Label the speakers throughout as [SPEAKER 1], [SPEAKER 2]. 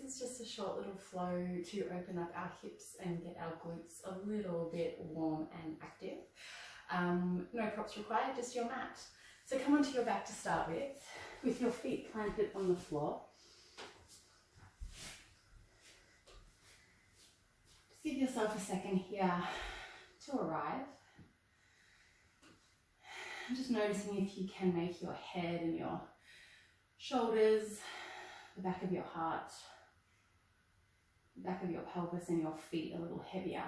[SPEAKER 1] is just a short little flow to open up our hips and get our glutes a little bit warm and active. No props required, just your mat. So come onto your back to start with your feet planted on the floor. Just give yourself a second here to arrive. And just noticing if you can make your head and your shoulders, the back of your heart, the back of your pelvis and your feet a little heavier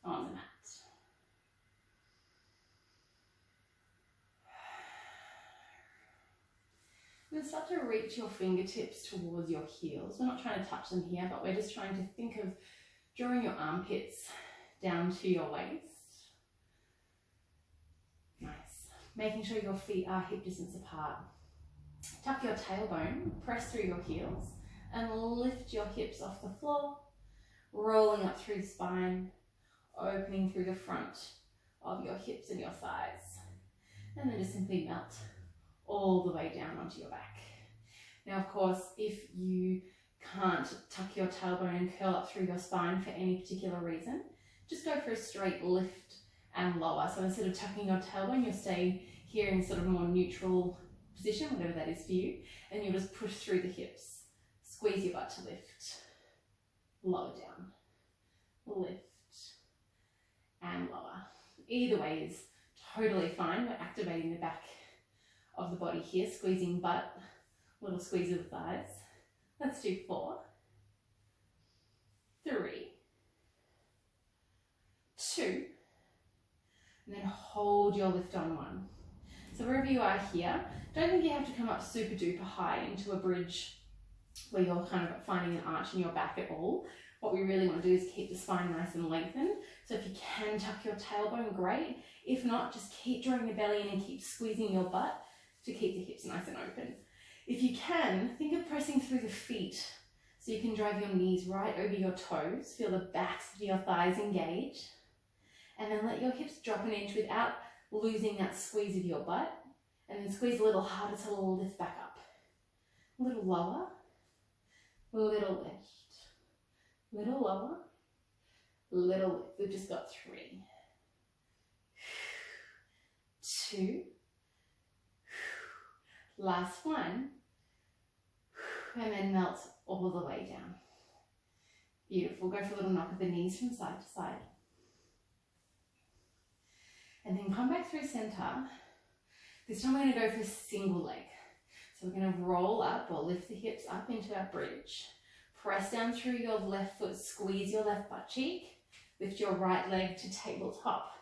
[SPEAKER 1] on the mat. And start to reach your fingertips towards your heels. We're not trying to touch them here, but we're just trying to think of drawing your armpits down to your waist. Nice. Making sure your feet are hip distance apart. Tuck your tailbone, press through your heels, and lift your hips off the floor, rolling up through the spine, opening through the front of your hips and your thighs. And then just simply melt all the way down onto your back. Now, of course, if you can't tuck your tailbone and curl up through your spine for any particular reason, just go for a straight lift and lower. So instead of tucking your tailbone, you'll stay here in sort of a more neutral position, whatever that is for you, and you'll just push through the hips. Squeeze your butt to lift, lower down, lift, and lower. Either way is totally fine. We're activating the back of the body here, squeezing butt, little squeeze of the thighs. Let's do 4, 3, 2, and then hold your lift on 1. So wherever you are here, don't think you have to come up super duper high into a bridge where you're kind of finding an arch in your back at all. What we really want to do is keep the spine nice and lengthened. So if you can tuck your tailbone, great. If not, just keep drawing the belly in and keep squeezing your butt to keep the hips nice and open. If you can, think of pressing through the feet so you can drive your knees right over your toes. Feel the backs of your thighs engage. And then let your hips drop an inch without losing that squeeze of your butt. And then squeeze a little harder to lift back up. A little lower, little lift, little lower, little lift. We've just got 3, 2, last 1, and then melt all the way down. Beautiful. Go for a little knock of the knees from side to side. And then come back through center. This time we're going to go for a single leg. So we're going to roll up or lift the hips up into our bridge. Press down through your left foot, squeeze your left butt cheek. Lift your right leg to tabletop.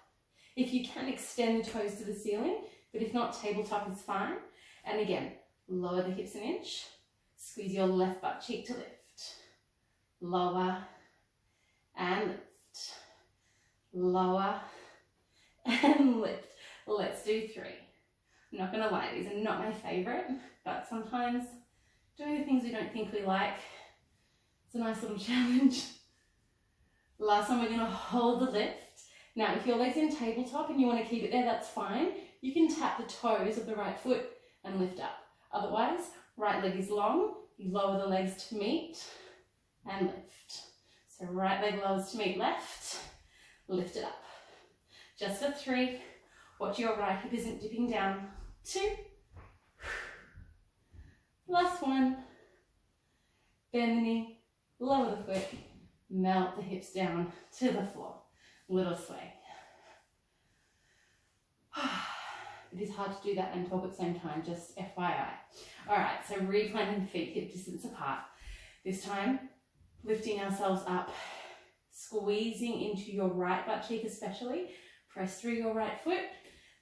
[SPEAKER 1] If you can, extend the toes to the ceiling, but if not, tabletop is fine. And again, lower the hips an inch. Squeeze your left butt cheek to lift. Lower and lift. Lower and lift. Let's do 3. I'm not going to lie, these are not my favourite, but sometimes doing the things we don't think we like, it's a nice little challenge. Last one, we're going to hold the lift. Now, if your leg's in tabletop and you want to keep it there, that's fine. You can tap the toes of the right foot and lift up. Otherwise, right leg is long, you lower the legs to meet and lift. So right leg lowers to meet left, lift it up. Just for 3, watch your right hip isn't dipping down. 2, last 1, bend the knee, lower the foot, melt the hips down to the floor. Little sway. It is hard to do that and talk at the same time, just FYI. All right, so replanting the feet hip distance apart. This time, lifting ourselves up, squeezing into your right butt cheek especially. Press through your right foot,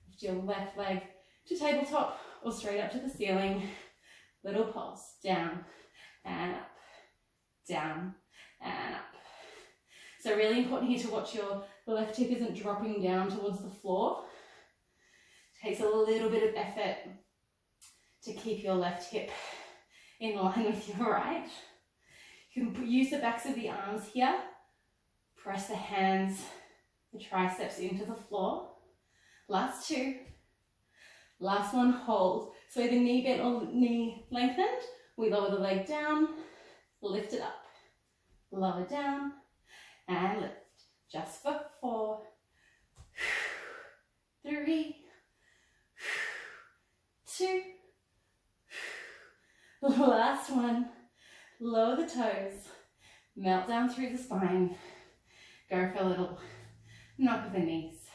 [SPEAKER 1] lift your left leg to tabletop or straight up to the ceiling. Little pulse, down and up, down and up. So really important here to watch your left hip isn't dropping down towards the floor. It takes a little bit of effort to keep your left hip in line with your right. You can use the backs of the arms here. Press the hands, the triceps into the floor. Last 2. Last 1, hold. So the knee bent or knee lengthened, we lower the leg down, Lift it up. Lower down and lift. Just for 4, 3, 2. Last one. Lower the toes. Melt down through the spine. Go for a little knock of the knees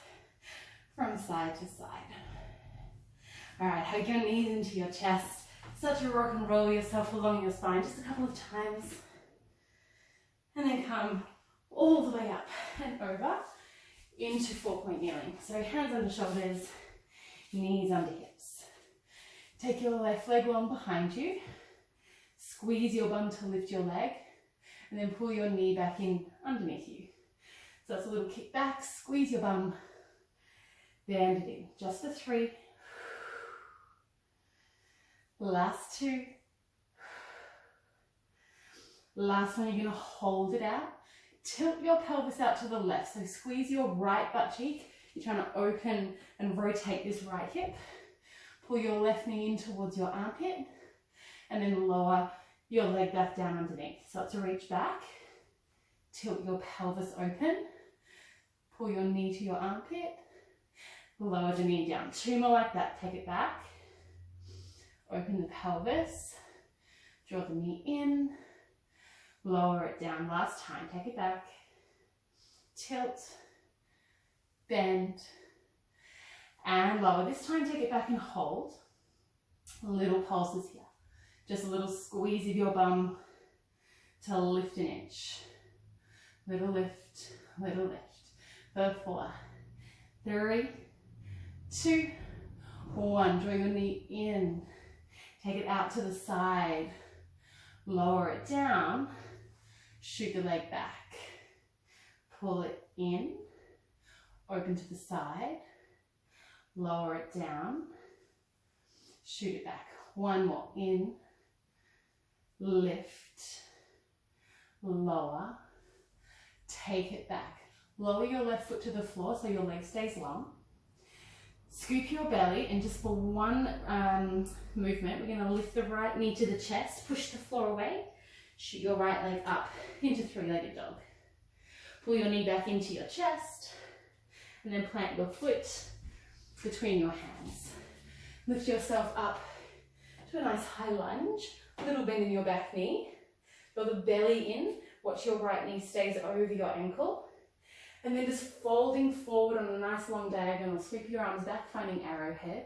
[SPEAKER 1] from side to side. All right, hug your knees into your chest. Start to rock and roll yourself along your spine just a couple of times. And then come all the way up and over into 4-point kneeling. So hands under shoulders, knees under hips. Take your left leg long behind you. Squeeze your bum to lift your leg. And then pull your knee back in underneath you. So it's a little kick back, squeeze your bum, bend it in. Just for 3. Last 2. Last one, you're going to hold it out. Tilt your pelvis out to the left. So squeeze your right butt cheek. You're trying to open and rotate this right hip. Pull your left knee in towards your armpit. And then lower your leg back down underneath. Start to reach back. Tilt your pelvis open. Pull your knee to your armpit. Lower the knee down. 2 more like that. Take it back. Open the pelvis. Draw the knee in. Lower it down. Last time. Take it back. Tilt. Bend. And lower. This time take it back and hold. Little pulses here. Just a little squeeze of your bum to lift an inch. Little lift. Little lift. For 4, 3, 2, 1. Draw your knee in. Take it out to the side. Lower it down. Shoot the leg back. Pull it in. Open to the side. Lower it down. Shoot it back. 1 more. In. Lift. Lower. Take it back. Lower your left foot to the floor so your leg stays long. Scoop your belly, and just for one movement, we're going to lift the right knee to the chest, push the floor away, shoot your right leg up into 3-legged dog. Pull your knee back into your chest, and then plant your foot between your hands. Lift yourself up to a nice high lunge, a little bend in your back knee. Draw the belly in, watch your right knee stays over your ankle. And then just folding forward on a nice long diagonal, sweep your arms back, finding arrowhead.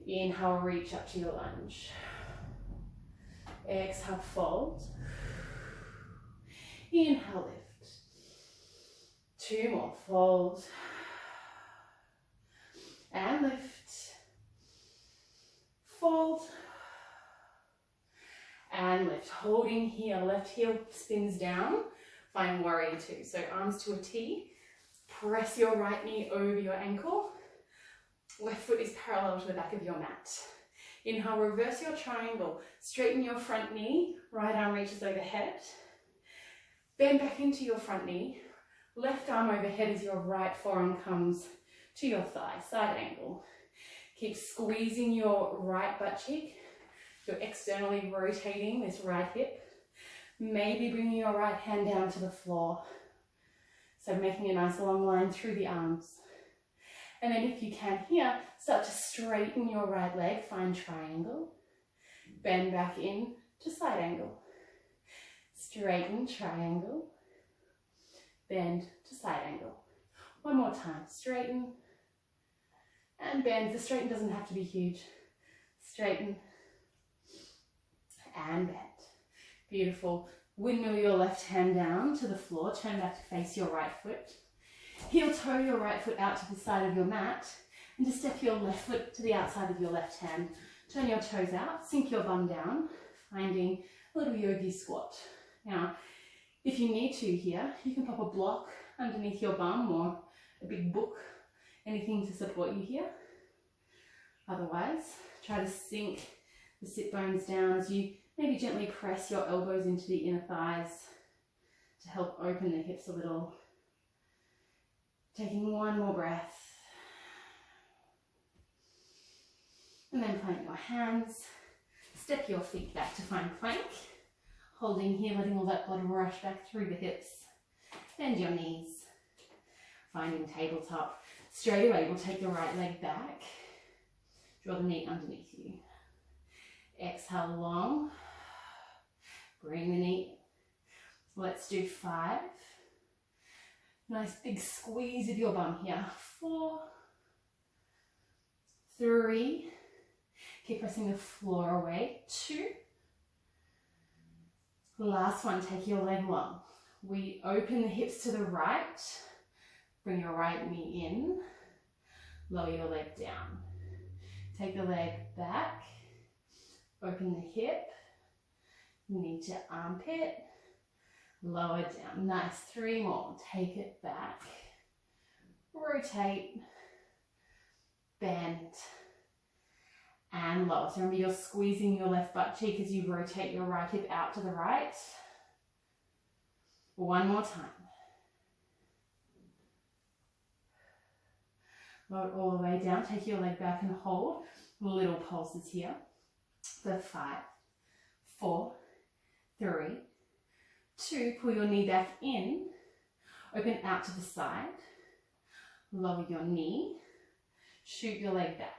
[SPEAKER 1] Inhale, reach up to your lunge. Exhale, fold. Inhale, lift. 2 more, fold. And lift. Fold. And lift. Holding here, left heel spins down. Find warrior 2. So arms to a T. Press your right knee over your ankle. Left foot is parallel to the back of your mat. Inhale, reverse your triangle. Straighten your front knee. Right arm reaches overhead. Bend back into your front knee. Left arm overhead as your right forearm comes to your thigh. Side angle. Keep squeezing your right butt cheek. You're externally rotating this right hip. Maybe bringing your right hand down to the floor. So making a nice long line through the arms. And then if you can here, start to straighten your right leg, find triangle. Bend back in to side angle. Straighten, triangle. Bend to side angle. 1 more time, straighten and bend. The straighten doesn't have to be huge. Straighten and bend. Beautiful. Windmill your left hand down to the floor. Turn back to face your right foot. Heel toe your right foot out to the side of your mat. And just step your left foot to the outside of your left hand. Turn your toes out. Sink your bum down. Finding a little yogi squat. Now, if you need to here, you can pop a block underneath your bum or a big book. Anything to support you here. Otherwise, try to sink the sit bones down as you maybe gently press your elbows into the inner thighs to help open the hips a little. Taking 1 more breath. And then plant your hands. Step your feet back to find plank. Holding here, letting all that blood rush back through the hips. Bend your knees. Finding tabletop. Straight away, we'll take the right leg back. Draw the knee underneath you. Exhale long. Bring the knee. Let's do 5. Nice big squeeze of your bum here. 4, 3. Keep pressing the floor away. 2. Last one, take your leg long. We open the hips to the right. Bring your right knee in. Lower your leg down. Take the leg back. Open the hip. Knee to armpit. Lower down. Nice. 3 more. Take it back. Rotate. Bend. And lower. So remember, you're squeezing your left butt cheek as you rotate your right hip out to the right. One more time. Lower it all the way down. Take your leg back and hold. Little pulses here. So 5, 4, 3, 2. Pull your knee back in. Open out to the side. Lower your knee. Shoot your leg back.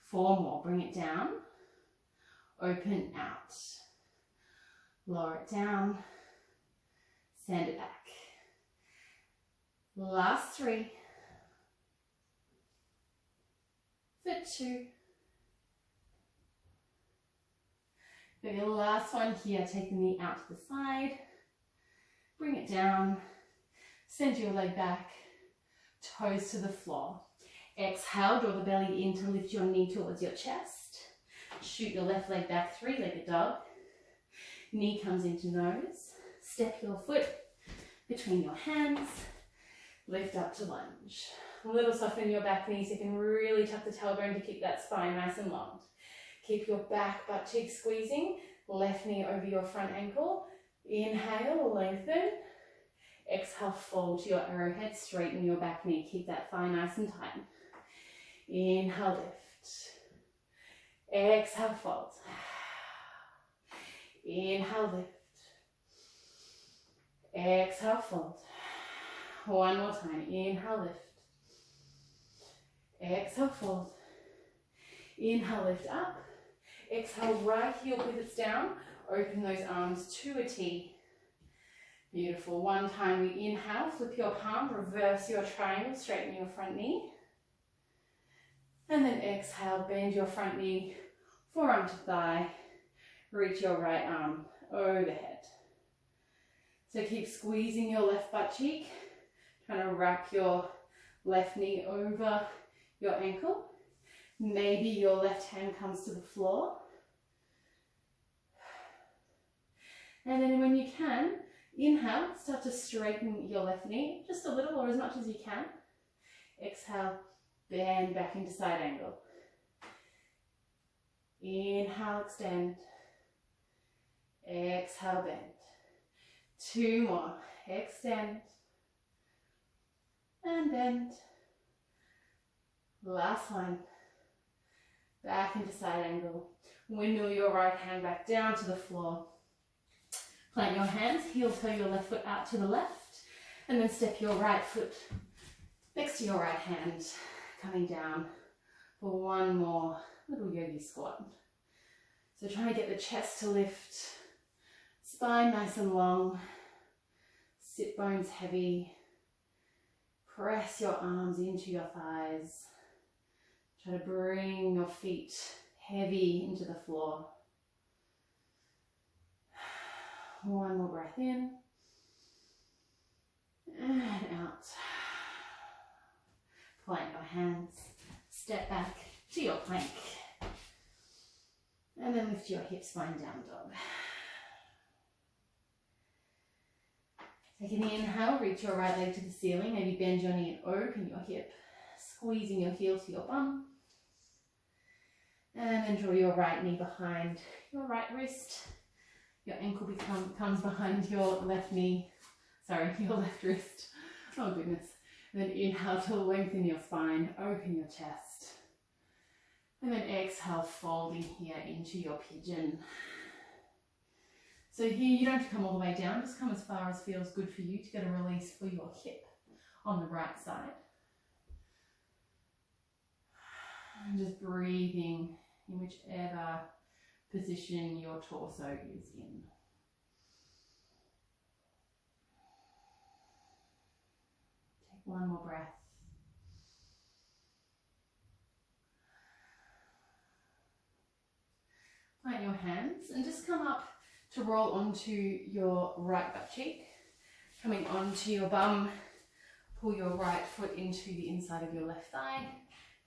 [SPEAKER 1] 4 more. Bring it down. Open out. Lower it down. Send it back. Last 3. For 2. For your last one here, take the knee out to the side. Bring it down. Send your leg back. Toes to the floor. Exhale, draw the belly in to lift your knee towards your chest. Shoot your left leg back, 3-legged dog. Knee comes into nose. Step your foot between your hands. Lift up to lunge. A little soften your back knee so you can really tuck the tailbone to keep that spine nice and long. Keep your back butt cheek squeezing. Left knee over your front ankle. Inhale, lengthen. Exhale, fold to your arrowhead. Straighten your back knee. Keep that thigh nice and tight. Inhale, lift. Exhale, fold. Inhale, lift. Exhale, fold. One more time. Inhale, lift. Exhale, fold. Inhale, lift up. Exhale, right heel pivots down. Open those arms to a T. Beautiful. One time we inhale, flip your palm, reverse your triangle, straighten your front knee. And then exhale, bend your front knee, forearm to thigh. Reach your right arm overhead. So keep squeezing your left butt cheek. Trying to wrap your left knee over your ankle. Maybe your left hand comes to the floor. And then when you can, inhale, start to straighten your left knee just a little or as much as you can. Exhale, bend back into side angle. Inhale, extend. Exhale, bend. 2 more. Extend. And bend. Last one. Back into side angle. Windmill your right hand back down to the floor. Plant your hands, heel toe your left foot out to the left, and then step your right foot next to your right hand, coming down for one more little yogi squat. So try to get the chest to lift, spine nice and long, sit bones heavy, press your arms into your thighs. Try to bring your feet heavy into the floor. One more breath in and out. Plant your hands, step back to your plank, and then lift your hips, spine down dog. Take an inhale, reach your right leg to the ceiling, maybe bend your knee and open your hip, squeezing your heel to your bum. And then draw your right knee behind your right wrist. Your ankle comes behind your left knee, your left wrist. Oh goodness. And then inhale to lengthen your spine, open your chest. And then exhale, folding here into your pigeon. So here you don't have to come all the way down, just come as far as feels good for you to get a release for your hip on the right side. And just breathing in whichever position your torso is in. Take one more breath. Plant your hands and just come up to roll onto your right butt cheek. Coming onto your bum, pull your right foot into the inside of your left thigh.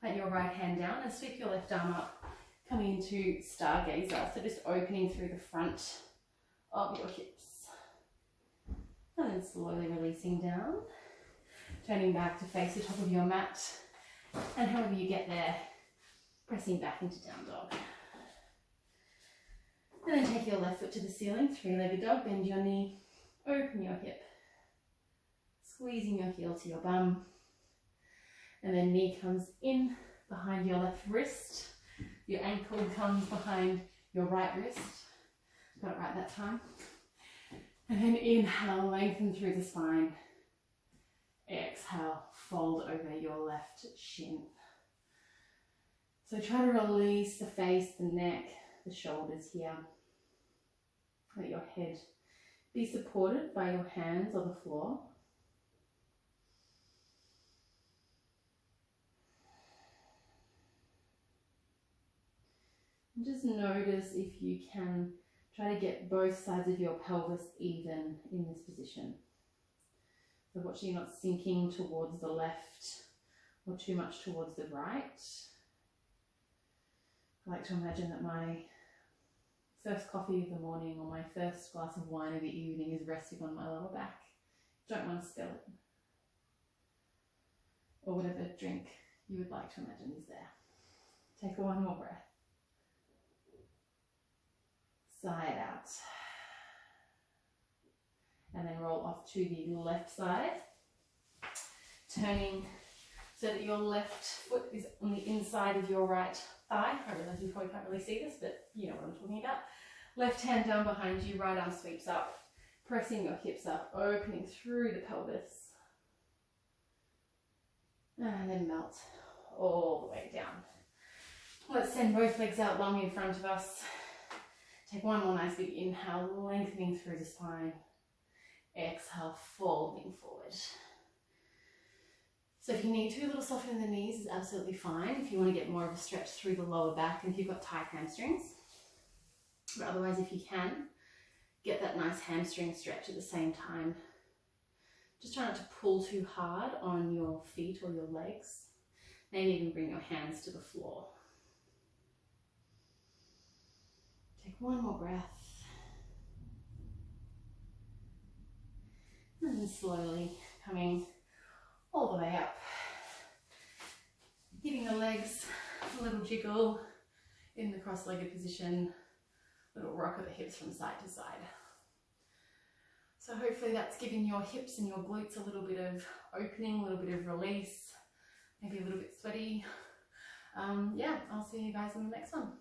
[SPEAKER 1] Plant your right hand down and sweep your left arm up, coming into stargazer. So just opening through the front of your hips. And then slowly releasing down, turning back to face the top of your mat. And however you get there, pressing back into down dog. And then take your left foot to the ceiling, three-legged dog, bend your knee, open your hip, squeezing your heel to your bum. And then knee comes in behind your left wrist. Your ankle comes behind your right wrist. Got it right that time. And then inhale, lengthen through the spine. Exhale, fold over your left shin. So try to release the face, the neck, the shoulders here. Let your head be supported by your hands or the floor. And just notice if you can try to get both sides of your pelvis even in this position. So watch you're not sinking towards the left or too much towards the right. I like to imagine that my first coffee of the morning or my first glass of wine of the evening is resting on my lower back. Don't want to spill it. Or whatever drink you would like to imagine is there. Take one more breath. Side out. And then roll off to the left side. Turning so that your left foot is on the inside of your right thigh. I realize you probably can't really see this, but you know what I'm talking about. Left hand down behind you, right arm sweeps up, pressing your hips up, opening through the pelvis. And then melt all the way down. Let's send both legs out long in front of us. Take one more nice big inhale, lengthening through the spine. Exhale, folding forward. So if you need to, a little softening the knees is absolutely fine if you want to get more of a stretch through the lower back and if you've got tight hamstrings. But otherwise, if you can, get that nice hamstring stretch at the same time. Just try not to pull too hard on your feet or your legs. Maybe even bring your hands to the floor. Take one more breath. And then slowly coming all the way up. Giving the legs a little jiggle in the cross-legged position. Little rock of the hips from side to side. So hopefully that's giving your hips and your glutes a little bit of opening, a little bit of release, maybe a little bit sweaty. Yeah, I'll see you guys in the next one.